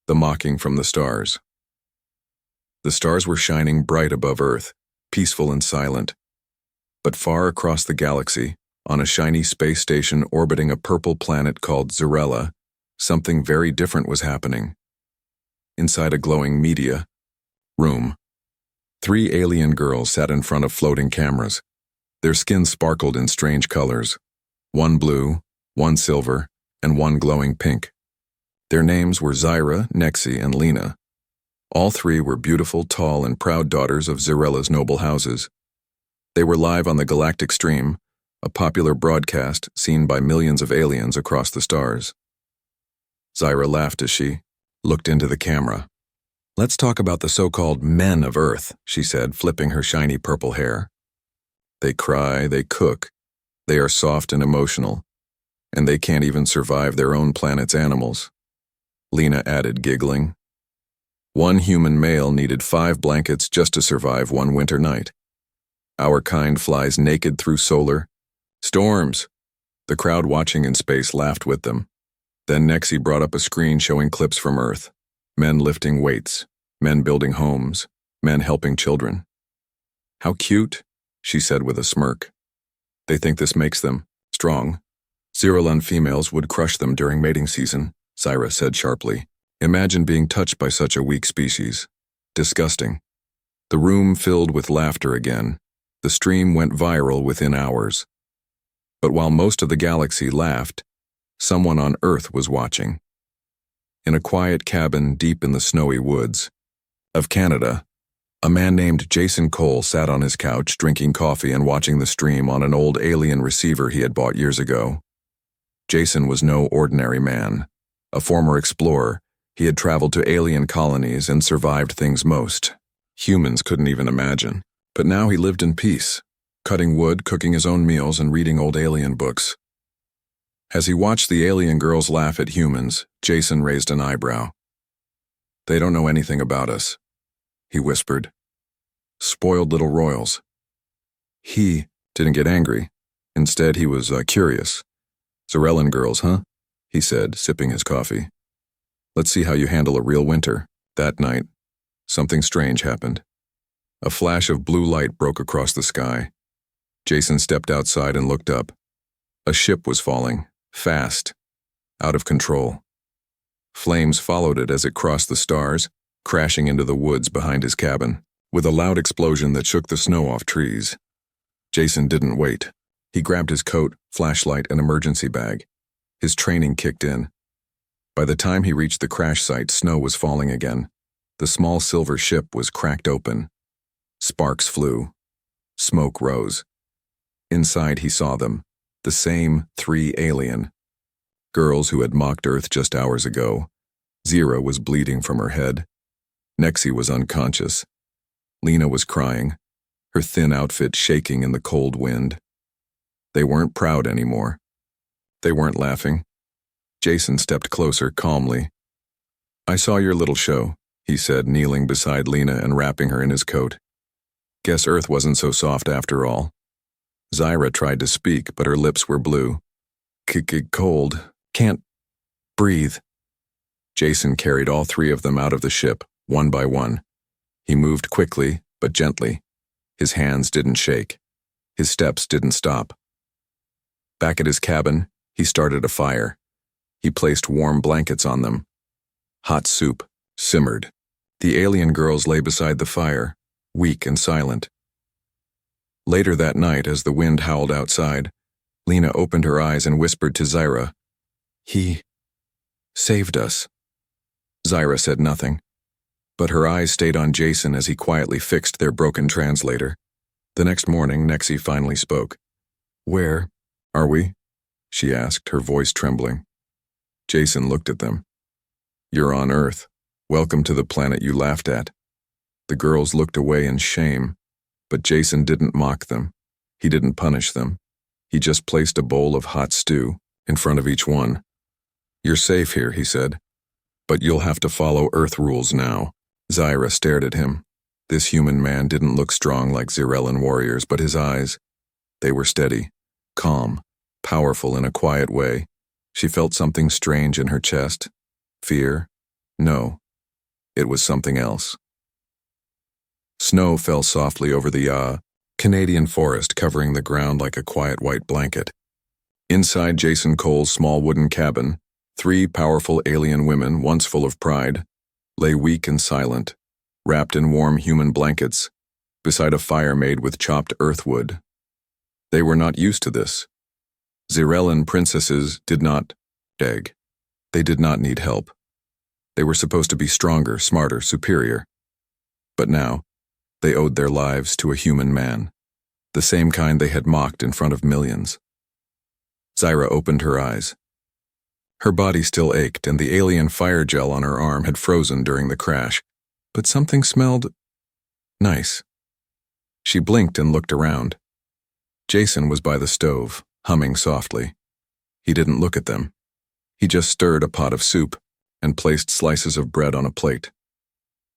The mocking from the stars. The stars were shining bright above Earth, peaceful and silent. But far across the galaxy, on a shiny space station orbiting a purple planet called Zarella, something very different was happening. Inside a glowing media room, 3 alien girls sat in front of floating cameras. Their skin sparkled in strange colors, one blue, one silver, and one glowing pink. Their names were Zyra, Nexi, and Lena. All 3 were beautiful, tall, and proud daughters of Zarella's noble houses. They were live on the galactic stream, a popular broadcast seen by millions of aliens across the stars. Zyra laughed as she looked into the camera. "Let's talk about the so-called men of Earth," she said, flipping her shiny purple hair. "They cry, they cook, they are soft and emotional, and they can't even survive their own planet's animals," Lena added, giggling. "One human male needed 5 blankets just to survive one winter night. Our kind flies naked through solar storms." The crowd watching in space laughed with them. Then Nexi brought up a screen showing clips from Earth. Men lifting weights, men building homes, men helping children. "How cute," she said with a smirk. "They think this makes them strong. Zerolun females would crush them during mating season," Zyra said sharply. "Imagine being touched by such a weak species. Disgusting." The room filled with laughter again. The stream went viral within hours. But while most of the galaxy laughed, someone on Earth was watching. In a quiet cabin deep in the snowy woods of Canada, a man named Jason Cole sat on his couch drinking coffee and watching the stream on an old alien receiver he had bought years ago. Jason was no ordinary man. A former explorer, he had traveled to alien colonies and survived things most humans couldn't even imagine. But now he lived in peace, cutting wood, cooking his own meals, and reading old alien books. As he watched the alien girls laugh at humans, Jason raised an eyebrow. "They don't know anything about us," he whispered. "Spoiled little royals." He didn't get angry. Instead, he was curious. "Zarellan girls, huh?" he said, sipping his coffee. "Let's see how you handle a real winter." That night, something strange happened. A flash of blue light broke across the sky. Jason stepped outside and looked up. A ship was falling, fast, out of control. Flames followed it as it crossed the stars, crashing into the woods behind his cabin, with a loud explosion that shook the snow off trees. Jason didn't wait. He grabbed his coat, flashlight, and emergency bag. His training kicked in. By the time he reached the crash site, snow was falling again. The small silver ship was cracked open. Sparks flew. Smoke rose. Inside he saw them, the same 3 alien girls who had mocked Earth just hours ago. Zyra was bleeding from her head. Nexi was unconscious. Lena was crying, her thin outfit shaking in the cold wind. They weren't proud anymore. They weren't laughing. Jason stepped closer calmly. "I saw your little show," he said, kneeling beside Lena and wrapping her in his coat. "Guess Earth wasn't so soft after all." Zyra tried to speak, but her lips were blue. "Cold. Can't breathe." Jason carried all 3 of them out of the ship, one by one. He moved quickly, but gently. His hands didn't shake. His steps didn't stop. Back at his cabin, he started a fire. He placed warm blankets on them. Hot soup simmered. The alien girls lay beside the fire, weak and silent. Later that night, as the wind howled outside, Lena opened her eyes and whispered to Zyra, "He saved us." Zyra said nothing, but her eyes stayed on Jason as he quietly fixed their broken translator. The next morning, Nexi finally spoke. "Where are we?" she asked, her voice trembling. Jason looked at them. "You're on Earth. Welcome to the planet you laughed at." The girls looked away in shame, but Jason didn't mock them. He didn't punish them. He just placed a bowl of hot stew in front of each one. "You're safe here," he said, "but you'll have to follow Earth rules now." Zyra stared at him. This human man didn't look strong like Zarellan warriors, but his eyes, they were steady, calm, powerful in a quiet way. She felt something strange in her chest. Fear, No, it was something else. Snow fell softly over the Canadian forest, covering the ground like a quiet white blanket. Inside Jason Cole's small wooden cabin, 3 powerful alien women, once full of pride, lay weak and silent, wrapped in warm human blankets, beside a fire made with chopped earthwood. They were not used to this. Xyrellan princesses did not beg. They did not need help. They were supposed to be stronger, smarter, superior. But now, they owed their lives to a human man, the same kind they had mocked in front of millions. Zyra opened her eyes. Her body still ached, and the alien fire gel on her arm had frozen during the crash, but something smelled nice. She blinked and looked around. Jason was by the stove, humming softly. He didn't look at them. He just stirred a pot of soup and placed slices of bread on a plate.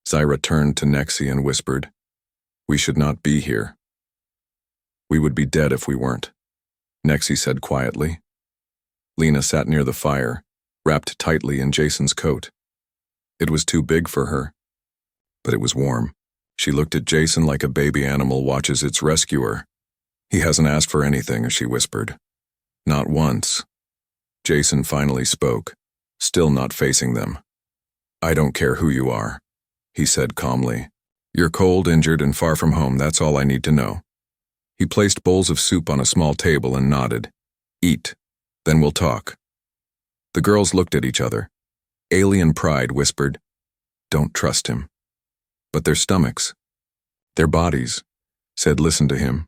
Zyra turned to Nexi and whispered, "We should not be here." "We would be dead if we weren't," Nexi said quietly. Lena sat near the fire, wrapped tightly in Jason's coat. It was too big for her, but it was warm. She looked at Jason like a baby animal watches its rescuer. "He hasn't asked for anything," she whispered. "Not once." Jason finally spoke, still not facing them. "I don't care who you are," he said calmly. "You're cold, injured, and far from home. That's all I need to know." He placed bowls of soup on a small table and nodded. "Eat, then we'll talk." The girls looked at each other. Alien pride whispered, "Don't trust him." But their stomachs, their bodies, said, "Listen to him."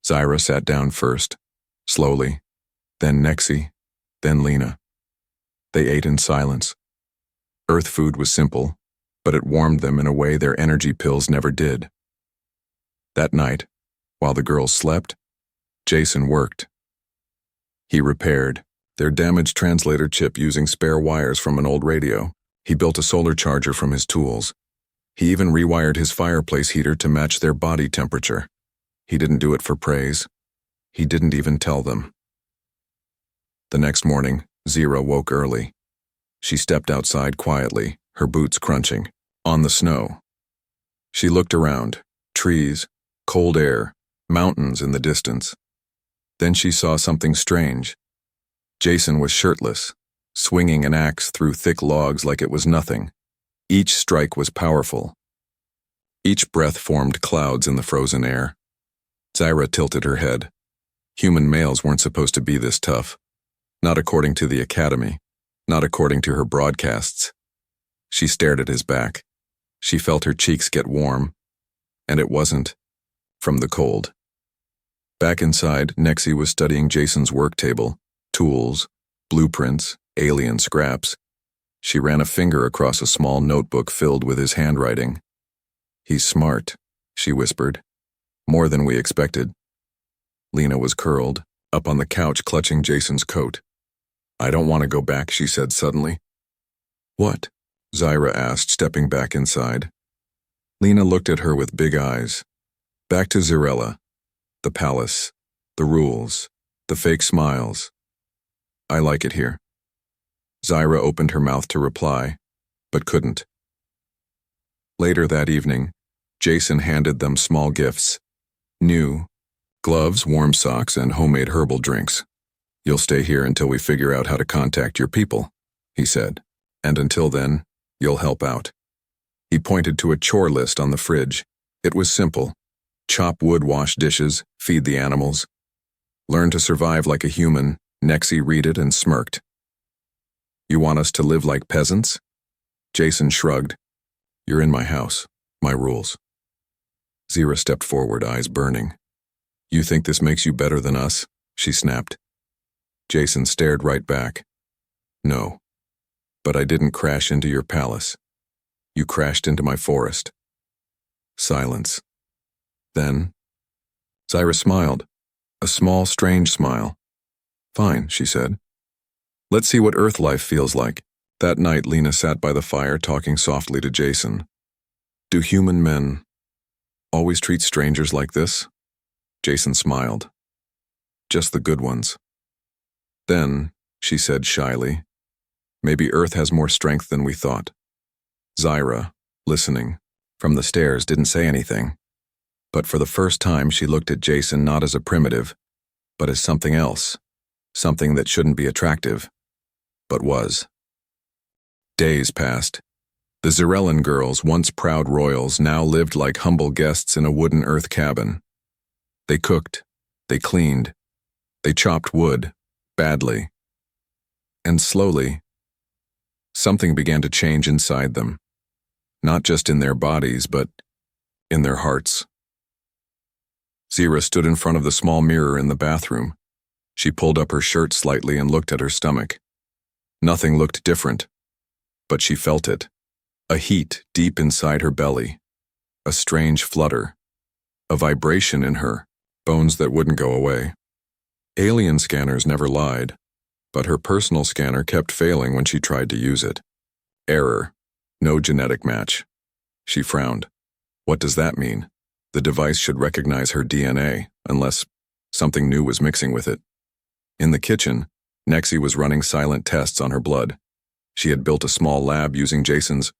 Zyra sat down first, slowly, then Nexi, then Lena. They ate in silence. Earth food was simple, but it warmed them in a way their energy pills never did. That night, while the girls slept, Jason worked. He repaired their damaged translator chip using spare wires from an old radio. He built a solar charger from his tools. He even rewired his fireplace heater to match their body temperature. He didn't do it for praise. He didn't even tell them. The next morning, Zyra woke early. She stepped outside quietly, her boots crunching, on the snow. She looked around, trees, cold air, mountains in the distance. Then she saw something strange. Jason was shirtless, swinging an axe through thick logs like it was nothing. Each strike was powerful. Each breath formed clouds in the frozen air. Zyra tilted her head. Human males weren't supposed to be this tough. Not according to the academy. Not according to her broadcasts. She stared at his back. She felt her cheeks get warm. And it wasn't from the cold. Back inside, Nexi was studying Jason's work table, tools, blueprints, alien scraps. She ran a finger across a small notebook filled with his handwriting. "He's smart," she whispered. "More than we expected." Lena was curled, up on the couch clutching Jason's coat. "I don't want to go back," she said suddenly. "What?" Zyra asked, stepping back inside. Lena looked at her with big eyes. Back to Xyrella, the palace, the rules, the fake smiles. "I like it here." Zyra opened her mouth to reply, but couldn't. Later that evening, Jason handed them small gifts. New gloves, warm socks, and homemade herbal drinks. "You'll stay here until we figure out how to contact your people," he said. "And until then, you'll help out." He pointed to a chore list on the fridge. It was simple. Chop wood, wash dishes, feed the animals. Learn to survive like a human. Nexi read it and smirked. "You want us to live like peasants?" Jason shrugged. "You're in my house, my rules." Zyra stepped forward, eyes burning. "You think this makes you better than us?" she snapped. Jason stared right back. "No. But I didn't crash into your palace. You crashed into my forest." Silence. Then, Zyra smiled. A small, strange smile. "Fine," she said. "Let's see what Earth life feels like." That night, Lena sat by the fire talking softly to Jason. "Do human men always treat strangers like this?" Jason smiled. "Just the good ones." Then, she said shyly, Maybe Earth has more strength than we thought. Zyra, listening, from the stairs, didn't say anything. But for the first time, she looked at Jason not as a primitive, but as something else. Something that shouldn't be attractive, but was. Days passed. The Zarellan girls, once proud royals, now lived like humble guests in a wooden earth cabin. They cooked, they cleaned, they chopped wood, badly. And slowly, something began to change inside them. Not just in their bodies, but in their hearts. Zyra stood in front of the small mirror in the bathroom. She pulled up her shirt slightly and looked at her stomach. Nothing looked different, but she felt it. A heat deep inside her belly. A strange flutter. A vibration in her, bones that wouldn't go away. Alien scanners never lied, but her personal scanner kept failing when she tried to use it. Error. No genetic match. She frowned. What does that mean? The device should recognize her DNA, unless something new was mixing with it. In the kitchen, Nexi was running silent tests on her blood. She had built a small lab using Jason's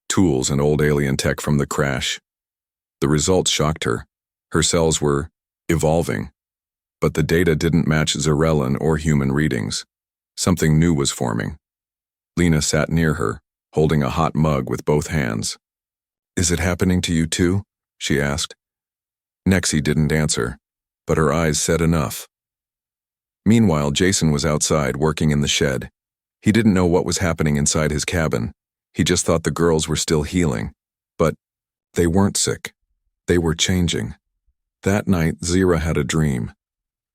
tools and old alien tech from the crash. The results shocked her. Her cells were evolving, but the data didn't match Zarellan or human readings. Something new was forming. Lena sat near her, holding a hot mug with both hands. Is it happening to you too? She asked. Nexi didn't answer, but her eyes said enough. Meanwhile, Jason was outside working in the shed. He didn't know what was happening inside his cabin. He just thought the girls were still healing. But they weren't sick. They were changing. That night, Zyra had a dream.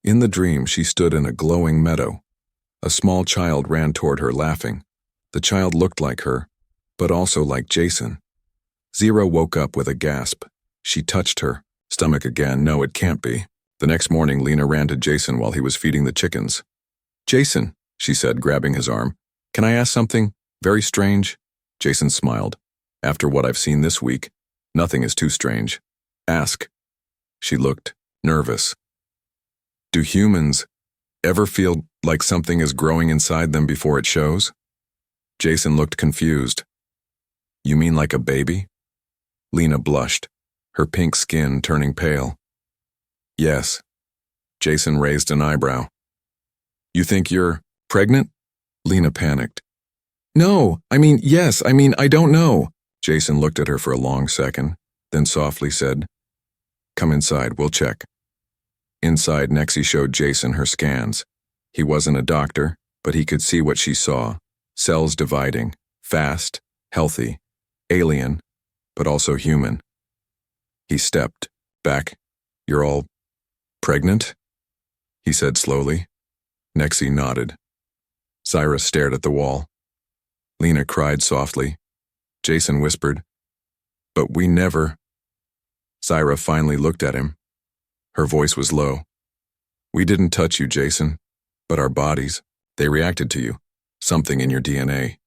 In the dream, she stood in a glowing meadow. A small child ran toward her, laughing. The child looked like her, but also like Jason. Zyra woke up with a gasp. She touched her stomach again. No, it can't be. The next morning, Lena ran to Jason while he was feeding the chickens. Jason, she said, grabbing his arm. Can I ask something very strange? Jason smiled. After what I've seen this week, nothing is too strange. Ask. She looked nervous. Do humans ever feel like something is growing inside them before it shows? Jason looked confused. You mean like a baby? Lena blushed, her pink skin turning pale. Yes. Jason raised an eyebrow. You think you're pregnant? Lena panicked. No, yes, I don't know. Jason looked at her for a long second, then softly said, Come inside, we'll check. Inside, Nexi showed Jason her scans. He wasn't a doctor, but he could see what she saw. Cells dividing, fast, healthy, alien, but also human. He stepped back. You're all pregnant? He said slowly. Nexi nodded. Zyra stared at the wall. Lena cried softly. Jason whispered, But we never. Zyra finally looked at him. Her voice was low. We didn't touch you, Jason, but our bodies, they reacted to you. Something in your DNA.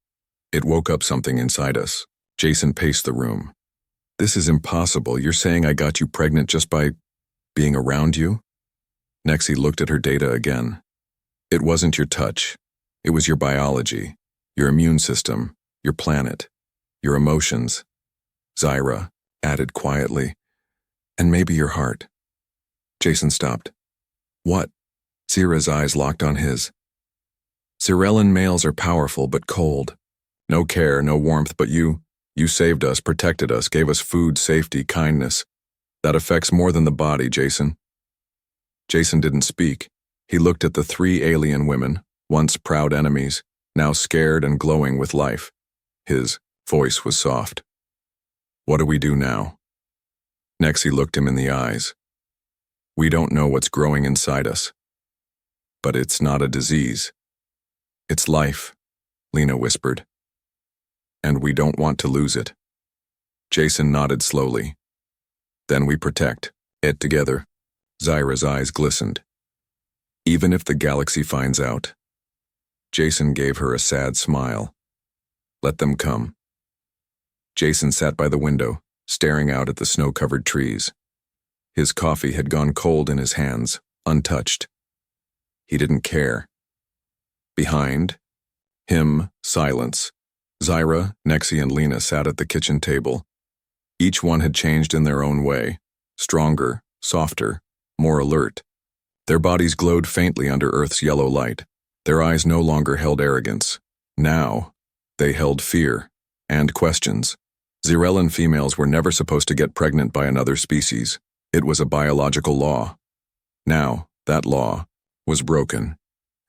It woke up something inside us. Jason paced the room. This is impossible. You're saying I got you pregnant just by being around you? Nexi looked at her data again. It wasn't your touch. It was your biology, your immune system, your planet, your emotions. Zyra added quietly, and maybe your heart. Jason stopped. What? Zyra's eyes locked on his. Zarellan males are powerful but cold. No care, no warmth, but you saved us, protected us, gave us food, safety, kindness. That affects more than the body, Jason. Jason didn't speak. He looked at the 3 alien women, once proud enemies, now scared and glowing with life. His voice was soft. What do we do now? Nexi looked him in the eyes. We don't know what's growing inside us. But it's not a disease. It's life, Lena whispered. And we don't want to lose it. Jason nodded slowly. Then we protect it together. Zyra's eyes glistened. Even if the galaxy finds out. Jason gave her a sad smile. Let them come. Jason sat by the window, staring out at the snow-covered trees. His coffee had gone cold in his hands, untouched. He didn't care. Behind, Him, silence. Zyra, Nexi, and Lena sat at the kitchen table. Each one had changed in their own way. Stronger, softer, more alert. Their bodies glowed faintly under Earth's yellow light. Their eyes no longer held arrogance. Now, they held fear and questions. Xyrellan females were never supposed to get pregnant by another species. It was a biological law. Now, that law was broken,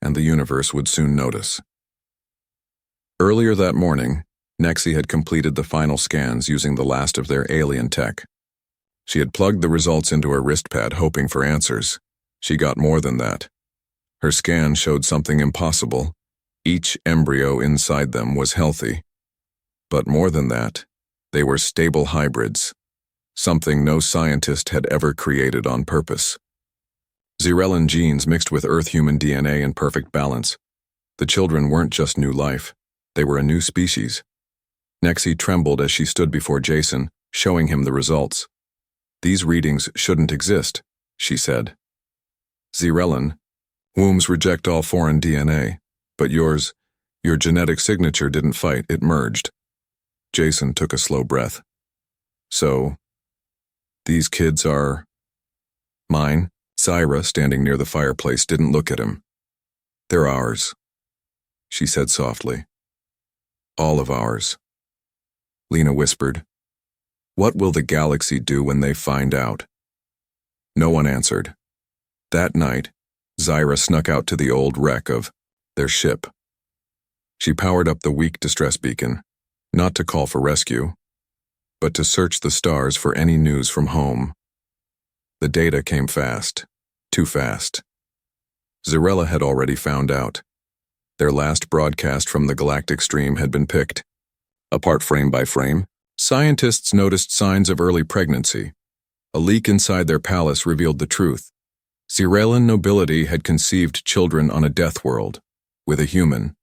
and the universe would soon notice. Earlier that morning, Nexi had completed the final scans using the last of their alien tech. She had plugged the results into her wristpad hoping for answers. She got more than that. Her scan showed something impossible. Each embryo inside them was healthy. But more than that, they were stable hybrids, something no scientist had ever created on purpose. Xyrellan genes mixed with Earth-human DNA in perfect balance. The children weren't just new life, they were a new species. Nexi trembled as she stood before Jason, showing him the results. "These readings shouldn't exist," she said. "Xyrellan, wombs reject all foreign DNA, but your genetic signature didn't fight, it merged." Jason took a slow breath. "So, these kids are mine?" Zyra, standing near the fireplace, didn't look at him. "They're ours," she said softly. "All of ours." Lena whispered, "What will the galaxy do when they find out?" No one answered. That night, Zyra snuck out to the old wreck of their ship. She powered up the weak distress beacon, not to call for rescue, but to search the stars for any news from home. The data came fast, too fast. Xyrella had already found out. Their last broadcast from the galactic stream had been picked. Apart frame by frame, scientists noticed signs of early pregnancy. A leak inside their palace revealed the truth. Xyrellan nobility had conceived children on a death world, with a human.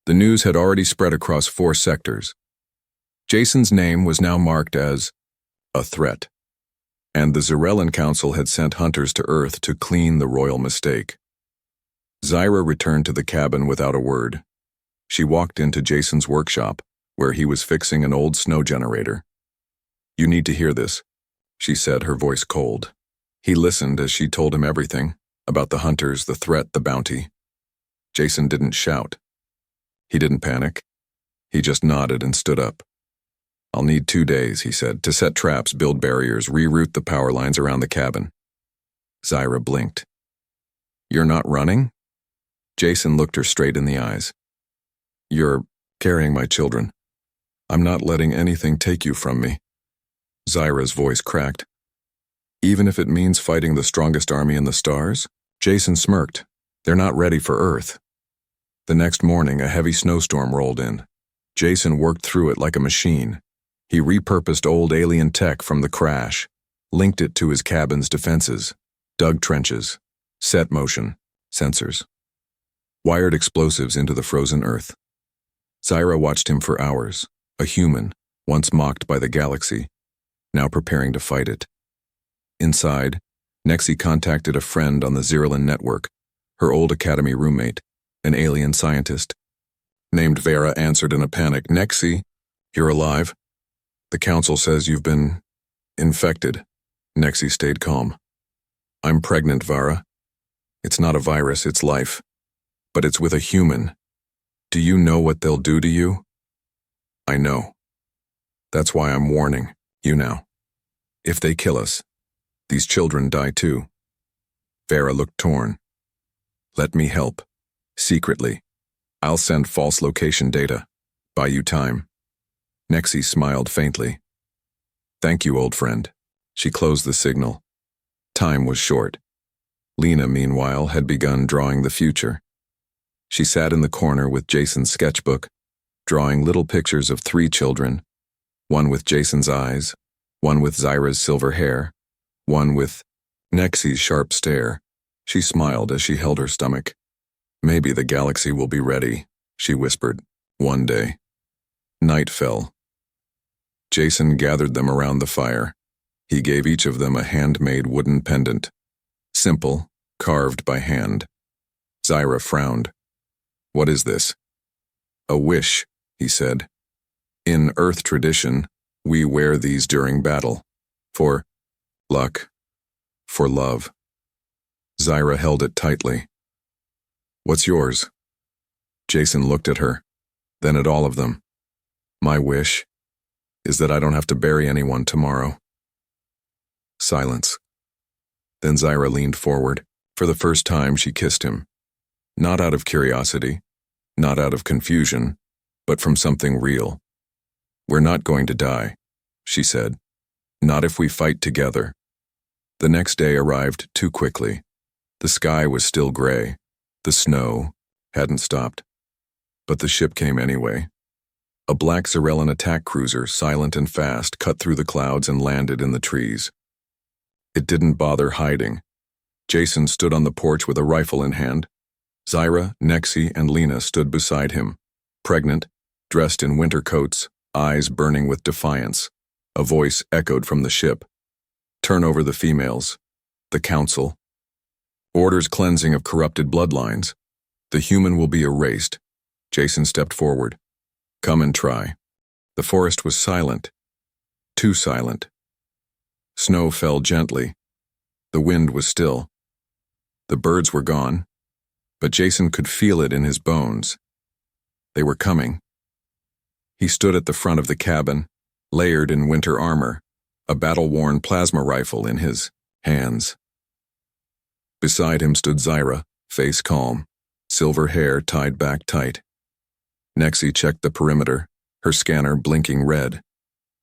The news had already spread across 4 sectors. Jason's name was now marked as a threat, and the Xyrellan Council had sent hunters to Earth to clean the royal mistake. Zyra returned to the cabin without a word. She walked into Jason's workshop, where he was fixing an old snow generator. "You need to hear this," she said, her voice cold. He listened as she told him everything, about the hunters, the threat, the bounty. Jason didn't shout. He didn't panic. He just nodded and stood up. "I'll need 2 days," he said, "to set traps, build barriers, reroute the power lines around the cabin." Zyra blinked. "You're not running?" Jason looked her straight in the eyes. "You're carrying my children. I'm not letting anything take you from me." Zyra's voice cracked. "Even if it means fighting the strongest army in the stars?" Jason smirked. "They're not ready for Earth." The next morning, a heavy snowstorm rolled in. Jason worked through it like a machine. He repurposed old alien tech from the crash, linked it to his cabin's defenses, dug trenches, set motion, sensors, wired explosives into the frozen Earth. Zyra watched him for hours, a human, once mocked by the galaxy, now preparing to fight it. Inside, Nexi contacted a friend on the Xyrellan network, her old academy roommate, an alien scientist. Named Vera answered in a panic. "Nexi, you're alive? The council says you've been infected." Nexi stayed calm. "I'm pregnant, Vera. It's not a virus, it's life. But it's with a human. Do you know what they'll do to you?" "I know. That's why I'm warning you now. If they kill us, these children die too." Vera looked torn. "Let me help. Secretly. I'll send false location data. Buy you time." Nexi smiled faintly. "Thank you, old friend." She closed the signal. Time was short. Lena, meanwhile, had begun drawing the future. She sat in the corner with Jason's sketchbook, drawing little pictures of 3 children, one with Jason's eyes, one with Zyra's silver hair, one with Nexi's sharp stare. She smiled as she held her stomach. "Maybe the galaxy will be ready," she whispered, "one day." Night fell. Jason gathered them around the fire. He gave each of them a handmade wooden pendant. Simple, carved by hand. Zyra frowned. "What is this?" A wish, he said. In Earth tradition, we wear these during battle. For luck. For love. Zyra held it tightly. What's yours? Jason looked at her, then at all of them. My wish is that I don't have to bury anyone tomorrow. Silence. Then Zyra leaned forward. For the first time, she kissed him. Not out of curiosity, not out of confusion, but from something real. We're not going to die, she said. Not if we fight together. The next day arrived too quickly. The sky was still gray. The snow hadn't stopped. But the ship came anyway. A black Zarellan attack cruiser, silent and fast, cut through the clouds and landed in the trees. It didn't bother hiding. Jason stood on the porch with a rifle in hand. Zyra, Nexi, and Lena stood beside him, pregnant, dressed in winter coats, eyes burning with defiance. A voice echoed from the ship. Turn over the females. The council. Orders cleansing of corrupted bloodlines. The human will be erased. Jason stepped forward. Come and try. The forest was silent. Too silent. Snow fell gently. The wind was still. The birds were gone, but Jason could feel it in his bones. They were coming. He stood at the front of the cabin, layered in winter armor, a battle-worn plasma rifle in his hands. Beside him stood Zyra, face calm, silver hair tied back tight. Nexi checked the perimeter, her scanner blinking red,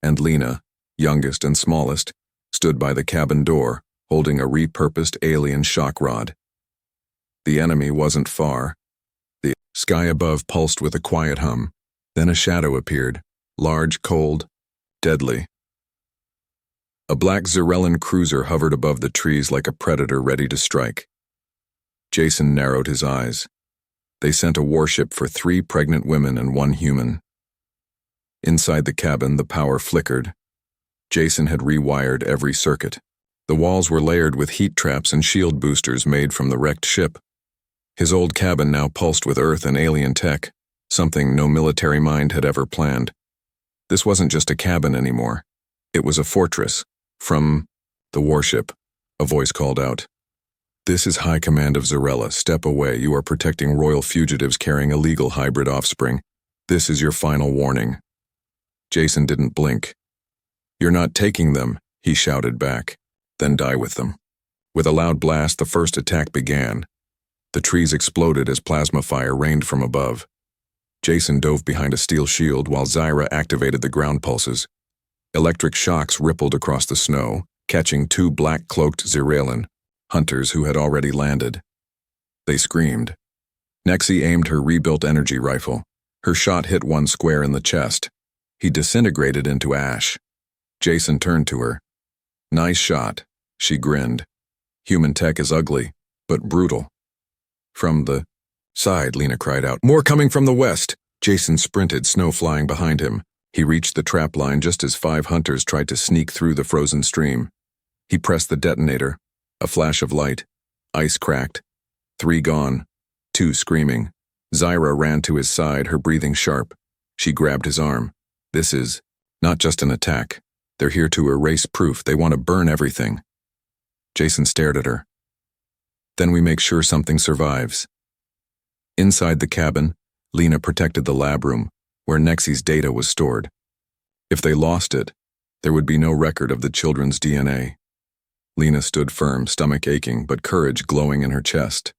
and Lena, youngest and smallest, stood by the cabin door, holding a repurposed alien shock rod. The enemy wasn't far. The sky above pulsed with a quiet hum. Then a shadow appeared, large, cold, deadly. A black Zarellan cruiser hovered above the trees like a predator ready to strike. Jason narrowed his eyes. They sent a warship for 3 pregnant women and 1 human. Inside the cabin, the power flickered. Jason had rewired every circuit. The walls were layered with heat traps and shield boosters made from the wrecked ship. His old cabin now pulsed with Earth and alien tech, something no military mind had ever planned. This wasn't just a cabin anymore. It was a fortress. From the warship, a voice called out. This is High Command of Zarella. Step away. You are protecting royal fugitives carrying illegal hybrid offspring. This is your final warning. Jason didn't blink. You're not taking them, he shouted back. Then die with them. With a loud blast, the first attack began. The trees exploded as plasma fire rained from above. Jason dove behind a steel shield while Zyra activated the ground pulses. Electric shocks rippled across the snow, catching 2 black-cloaked Zarellan, hunters who had already landed. They screamed. Nexi aimed her rebuilt energy rifle. Her shot hit one square in the chest. He disintegrated into ash. Jason turned to her. Nice shot, she grinned. Human tech is ugly, but brutal. From the side, Lena cried out. More coming from the west. Jason sprinted, snow flying behind him. He reached the trap line just as 5 hunters tried to sneak through the frozen stream. He pressed the detonator. A flash of light. Ice cracked. 3 gone. 2 screaming. Zyra ran to his side, her breathing sharp. She grabbed his arm. This is not just an attack. They're here to erase proof. They want to burn everything. Jason stared at her. Then we make sure something survives. Inside the cabin, Lena protected the lab room, where Nexi's data was stored. If they lost it, there would be no record of the children's DNA. Lena stood firm, stomach aching, but courage glowing in her chest.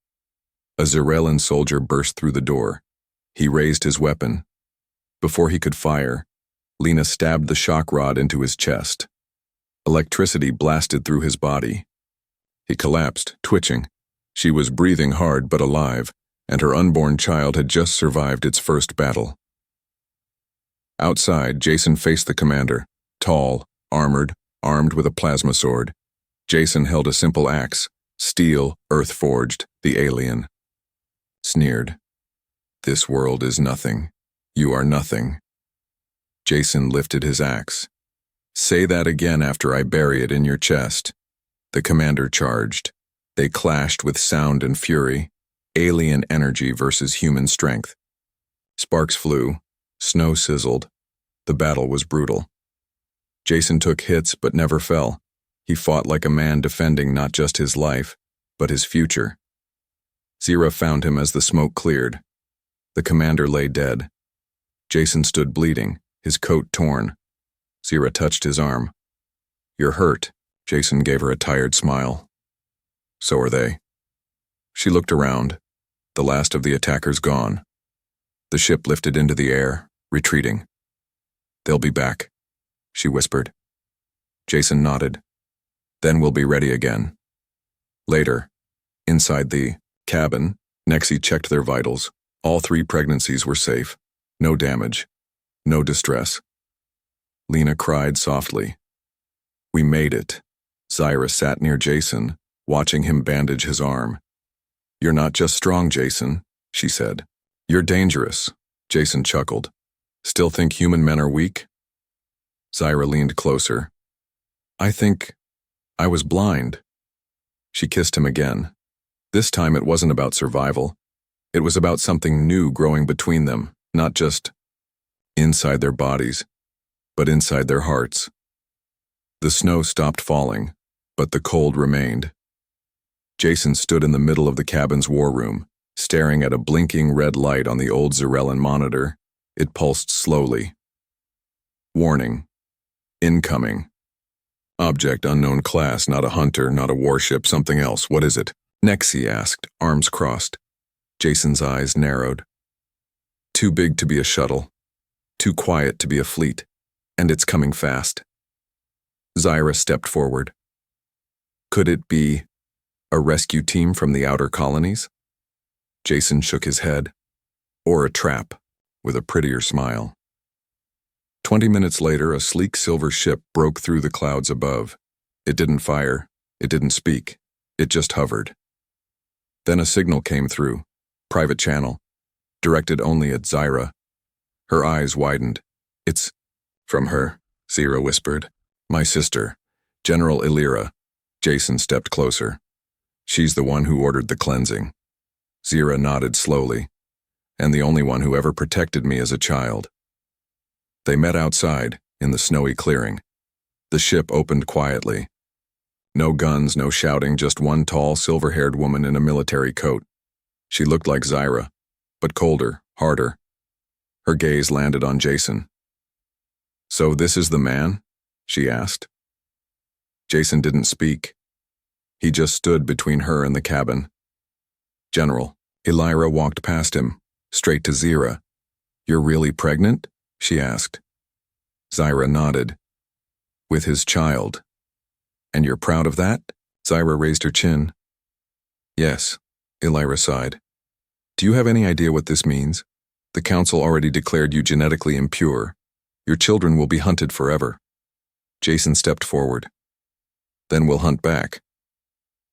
A Zarellan soldier burst through the door. He raised his weapon. Before he could fire, Lena stabbed the shock rod into his chest. Electricity blasted through his body. He collapsed, twitching. She was breathing hard but alive, and her unborn child had just survived its first battle. Outside, Jason faced the commander, tall, armored, armed with a plasma sword. Jason held a simple axe, steel, earth-forged, the alien. Sneered. This world is nothing. You are nothing. Jason lifted his axe. Say that again after I bury it in your chest. The commander charged. They clashed with sound and fury, alien energy versus human strength. Sparks flew, snow sizzled. The battle was brutal. Jason took hits but never fell. He fought like a man defending not just his life, but his future. Zira found him as the smoke cleared. The commander lay dead. Jason stood bleeding, his coat torn. Zira touched his arm. "You're hurt." Jason gave her a tired smile. "So are they." She looked around. The last of the attackers gone. The ship lifted into the air, retreating. "They'll be back," she whispered. Jason nodded. "Then we'll be ready again." Later, inside the cabin, Nexi checked their vitals. All 3 pregnancies were safe. No damage. No distress. Lena cried softly. "We made it." Zira sat near Jason, watching him bandage his arm. "You're not just strong, Jason," she said. "You're dangerous." Jason chuckled. "Still think human men are weak?" Zira leaned closer. "I think I was blind." She kissed him again. This time it wasn't about survival. It was about something new growing between them, not just inside their bodies, but inside their hearts. The snow stopped falling, but the cold remained. Jason stood in the middle of the cabin's war room, staring at a blinking red light on the old Zarellan monitor. It pulsed slowly. "Warning. Incoming. Object unknown class, not a hunter, not a warship, something else. What is it?" Nexi asked, arms crossed. Jason's eyes narrowed. "Too big to be a shuttle. Too quiet to be a fleet. And it's coming fast." Zira stepped forward. "Could it be a rescue team from the outer colonies?" Jason shook his head. "Or a trap," with a prettier smile. 20 minutes later, a sleek silver ship broke through the clouds above. It didn't fire. It didn't speak. It just hovered. Then a signal came through. Private channel. Directed only at Zira. Her eyes widened. "It's from her," Zira whispered. "My sister, General Illyra." Jason stepped closer. "She's the one who ordered the cleansing." Zira nodded slowly. "And the only one who ever protected me as a child." They met outside, in the snowy clearing. The ship opened quietly. No guns, no shouting, just one tall, silver-haired woman in a military coat. She looked like Zira, but colder, harder. Her gaze landed on Jason. "So this is the man?" she asked. Jason didn't speak. He just stood between her and the cabin. "General." Illyra walked past him, straight to Zira. "You're really pregnant?" she asked. Zira nodded. "With his child. And you're proud of that?" Zira raised her chin. "Yes," Illyra sighed. "Do you have any idea what this means? The council already declared you genetically impure. Your children will be hunted forever." Jason stepped forward. "Then we'll hunt back."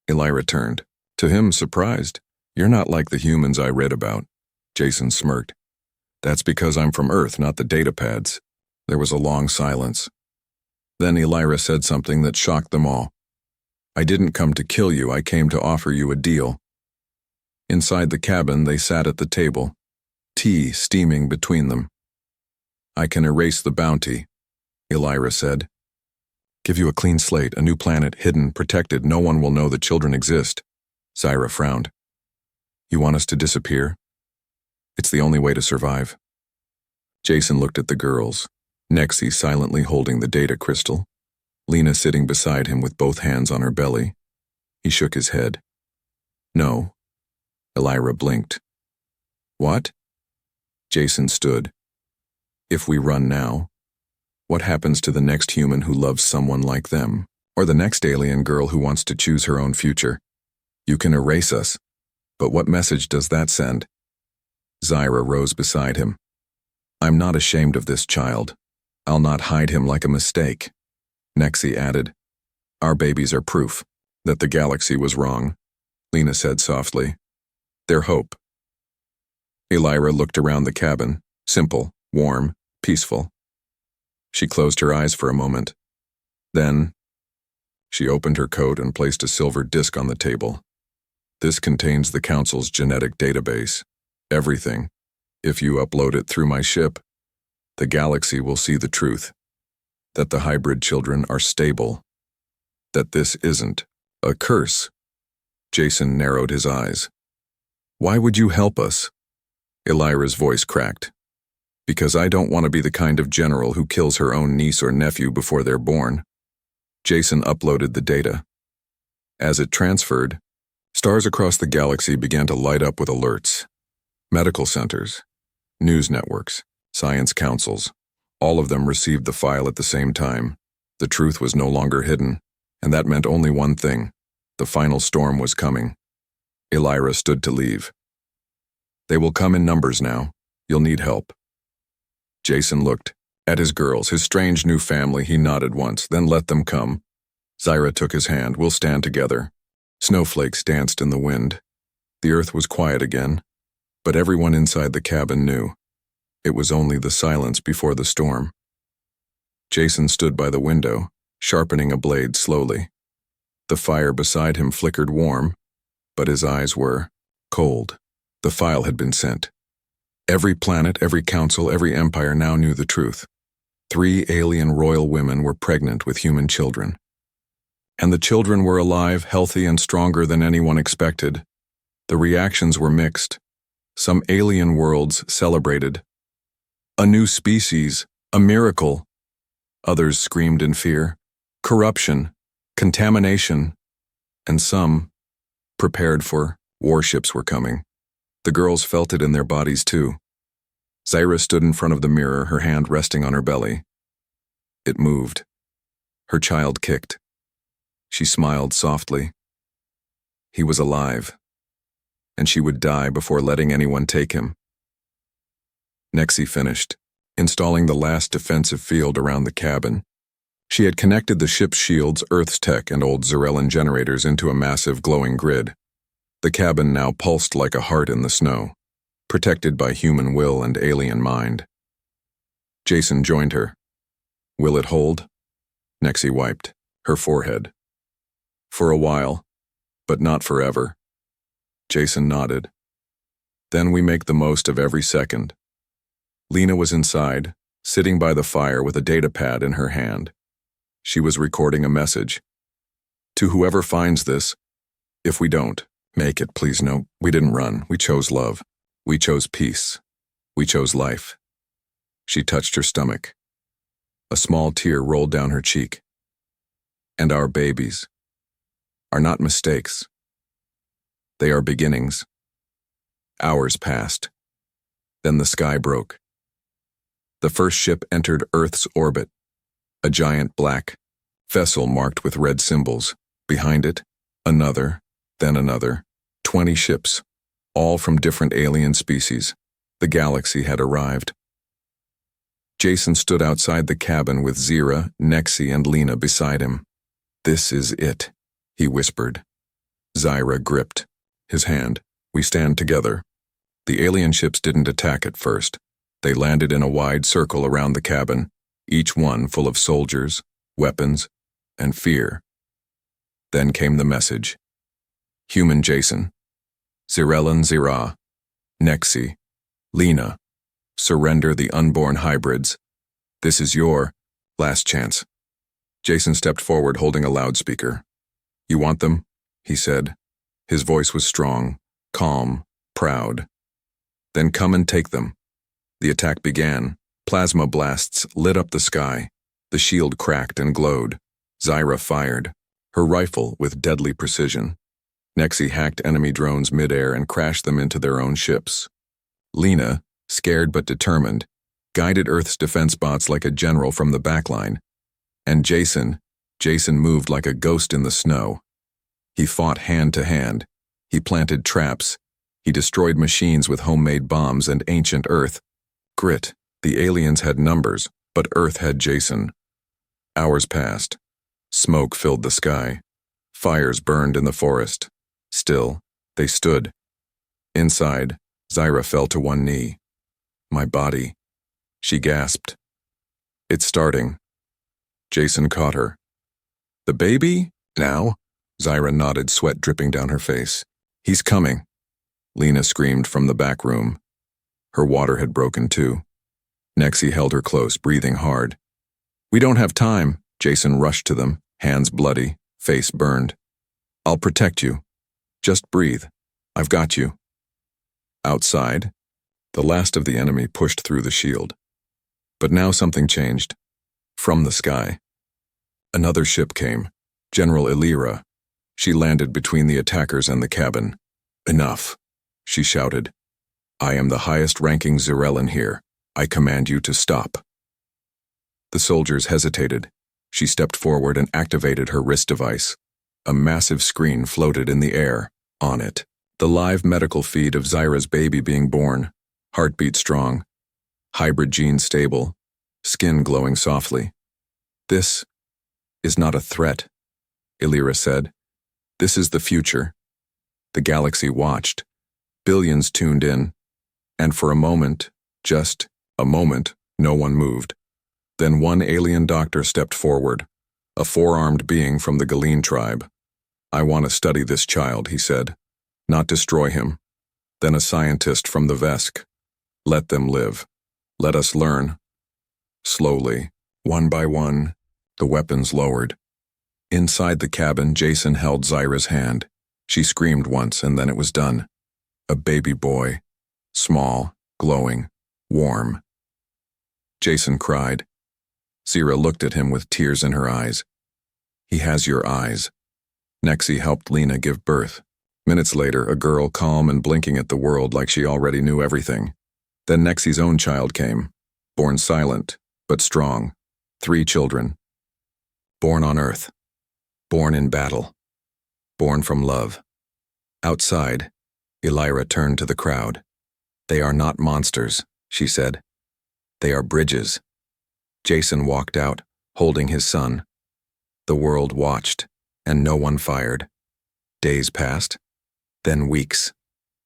Illyra turned. To him, surprised. "You're not like the humans I read about." Jason smirked. "That's because I'm from Earth, not the data pads." There was a long silence. Then Illyra said something that shocked them all. "I didn't come to kill you, I came to offer you a deal." Inside the cabin, they sat at the table, tea steaming between them. "I can erase the bounty," Illyra said. "Give you a clean slate, a new planet, hidden, protected, no one will know the children exist." Zira frowned. "You want us to disappear?" "It's the only way to survive." Jason looked at the girls, Nexi silently holding the data crystal, Lena sitting beside him with both hands on her belly. He shook his head. "No." Illyra blinked. "What?" Jason stood. "If we run now, what happens to the next human who loves someone like them? Or the next alien girl who wants to choose her own future? You can erase us, but what message does that send?" Zira rose beside him. "I'm not ashamed of this child. I'll not hide him like a mistake." Nexi added, "Our babies are proof that the galaxy was wrong," Lena said softly. "Their hope." Illyra looked around the cabin, simple, warm, peaceful. She closed her eyes for a moment. Then, she opened her coat and placed a silver disc on the table. "This contains the Council's genetic database. Everything. If you upload it through my ship, the galaxy will see the truth. That the hybrid children are stable. That this isn't a curse. Jason narrowed his eyes. Why would you help us? Elira's voice cracked. Because I don't want to be the kind of general who kills her own niece or nephew before they're born. Jason uploaded the data. As it transferred, stars across the galaxy began to light up with alerts. Medical centers, news networks, science councils, all of them received the file at the same time. The truth was no longer hidden, and that meant only one thing. The final storm was coming. Elira stood to leave. They will come in numbers now. You'll need help. Jason looked at his girls, his strange new family. He nodded once, then let them come. Zyra took his hand. We'll stand together. Snowflakes danced in the wind. The earth was quiet again, but everyone inside the cabin knew. It was only the silence before the storm. Jason stood by the window, sharpening a blade slowly. The fire beside him flickered warm, but his eyes were cold. The file had been sent. Every planet, every council, every empire now knew the truth. 3 alien royal women were pregnant with human children. And the children were alive, healthy, and stronger than anyone expected. The reactions were mixed. Some alien worlds celebrated. A new species, a miracle. Others screamed in fear. Corruption, contamination, and some prepared for warships were coming. The girls felt it in their bodies too. Zyra stood in front of the mirror, her hand resting on her belly. It moved. Her child kicked. She smiled softly. He was alive, and she would die before letting anyone take him. Nexi finished, installing the last defensive field around the cabin. She had connected the ship's shields, Earth's tech, and old Zarellan generators into a massive glowing grid. The cabin now pulsed like a heart in the snow, protected by human will and alien mind. Jason joined her. Will it hold? Nexi wiped her forehead. For a while, but not forever. Jason nodded. Then we make the most of every second. Lena was inside, sitting by the fire with a data pad in her hand. She was recording a message. To whoever finds this, if we don't, make it, please know, we didn't run. We chose love. We chose peace. We chose life. She touched her stomach. A small tear rolled down her cheek. And our babies are not mistakes. They are beginnings. Hours passed. Then the sky broke. The first ship entered Earth's orbit, a giant black vessel marked with red symbols. Behind it, another, then another, 20 ships, all from different alien species. The galaxy had arrived. Jason stood outside the cabin with Zyra, Nexi, and Lena beside him. This is it, he whispered. Zyra gripped his hand. We stand together. The alien ships didn't attack at first. They landed in a wide circle around the cabin, each one full of soldiers, weapons, and fear. Then came the message. Human Jason, Zarellan Zyra, Nexi, Lena, surrender the unborn hybrids. This is your last chance. Jason stepped forward holding a loudspeaker. You want them? He said. His voice was strong, calm, proud. Then come and take them. The attack began. Plasma blasts lit up the sky. The shield cracked and glowed. Zyra fired, her rifle with deadly precision. Nexi hacked enemy drones midair and crashed them into their own ships. Lena, scared but determined, guided Earth's defense bots like a general from the backline. And Jason moved like a ghost in the snow. He fought hand to hand. He planted traps. He destroyed machines with homemade bombs and ancient Earth. Grit. The aliens had numbers, but Earth had Jason. Hours passed. Smoke filled the sky. Fires burned in the forest. Still, they stood. Inside, Zyra fell to one knee. My body. She gasped. It's starting. Jason caught her. The baby? Now? Zyra nodded, sweat dripping down her face. He's coming. Lena screamed from the back room. Her water had broken too. Nexi held her close, breathing hard. "We don't have time." Jason rushed to them, hands bloody, face burned. "I'll protect you. Just breathe. I've got you." Outside, the last of the enemy pushed through the shield. But now something changed. From the sky, another ship came, General Illyra. She landed between the attackers and the cabin. "Enough," she shouted. "I am the highest-ranking Zerellan here. I command you to stop." The soldiers hesitated. She stepped forward and activated her wrist device. A massive screen floated in the air. On it, the live medical feed of Zyra's baby being born, heartbeat strong, hybrid genes stable, skin glowing softly. "This is not a threat," Illyra said. "This is the future." The galaxy watched. Billions tuned in. And for a moment, just a moment, no one moved. Then one alien doctor stepped forward, a four-armed being from the Galeen tribe. "I want to study this child," he said. "Not destroy him." Then a scientist from the Vesk. "Let them live. Let us learn." Slowly, one by one, the weapons lowered. Inside the cabin, Jason held Zyra's hand. She screamed once, and then it was done. A baby boy. Small, glowing, warm. Jason cried. Zyra looked at him with tears in her eyes. "He has your eyes." Nexi helped Lena give birth. Minutes later, a girl calm and blinking at the world like she already knew everything. Then Nexi's own child came, born silent, but strong. 3 children. Born on Earth. Born in battle. Born from love. Outside, Illyra turned to the crowd. "They are not monsters," she said. "They are bridges." Jason walked out, holding his son. The world watched, and no one fired. Days passed, then weeks.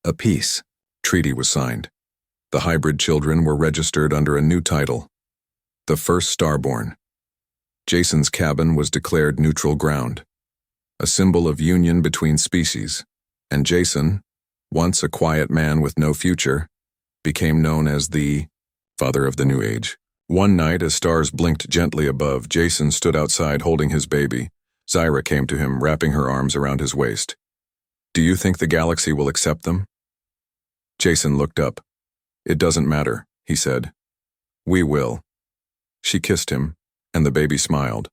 A peace treaty was signed. The hybrid children were registered under a new title, the first Starborn. Jason's cabin was declared neutral ground, a symbol of union between species, and Jason, once a quiet man with no future, became known as the father of the new age. One night, as stars blinked gently above, Jason stood outside holding his baby. Zyra came to him, wrapping her arms around his waist. "Do you think the galaxy will accept them?" Jason looked up. "It doesn't matter," he said. "We will." She kissed him, and the baby smiled.